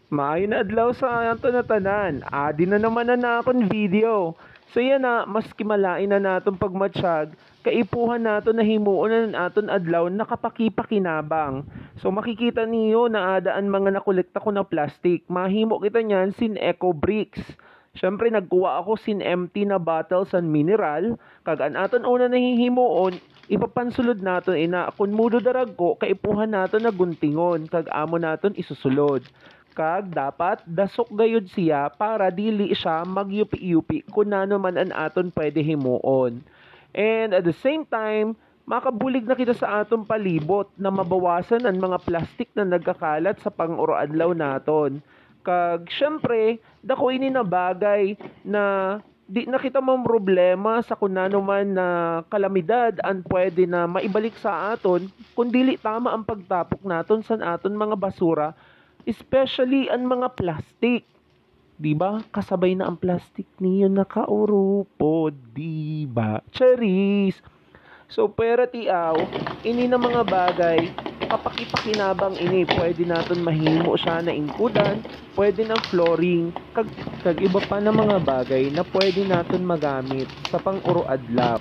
Maayo na adlaw sa ato na tanan. Adi na naman na akong video. So yan na, maski malain na naton pagmatsyag, kaipuhan nato na himuon na aton adlaw nakapakipakinabang. So makikita niyo na adaan mga nakolekta ko na plastic. Mahimo kita niyan sin Eco Bricks. Siyempre nagkuha ako sin empty na bottles and mineral, kag an aton una nahihimuon, ipapansulod naton ina kun mudo darag ko kaipuhan naton na guntingon kag amo naton isusulod. Kag dapat dasok gayud siya para dili siya magyupi-yupi kung nano man an aton pwede himuon. And at the same time, makabulig na kita sa aton palibot na mabawasan ang mga plastic na nagkakalat sa pang-uraadlaw naton. Kag syempre, dako ini na bagay na di na kita problema sa kunano man na kalamidad ang pwede na maibalik sa aton kung dili tama ang pagtapok naton sa aton mga basura, especially ang mga plastic. 'Di ba? Kasabay na ang plastic niyo nakaurupod, 'di ba? Cherries. So pera tiaw, ini na mga bagay kapakipakinabang ini pwede naton mahimo siya na ingkudan, pwede ng flooring, kag iba pa na mga bagay na pwede naton magamit sa pang-uro adlaw.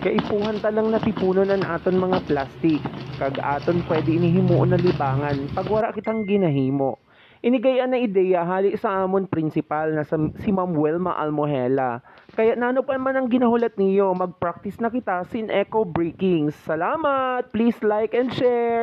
Kaipuhan ta lang natipunon ang aton mga plastic, kag aton pwede inihimuon na libangan pag wala kitang ginahimo. Inigayaan na ideya hali sa amon principal na si Ma'am Welma Almohela. Kaya nano pa man ang ginahulat niyo, mag-practice na kita sin eco breaking. Salamat! Please like and share!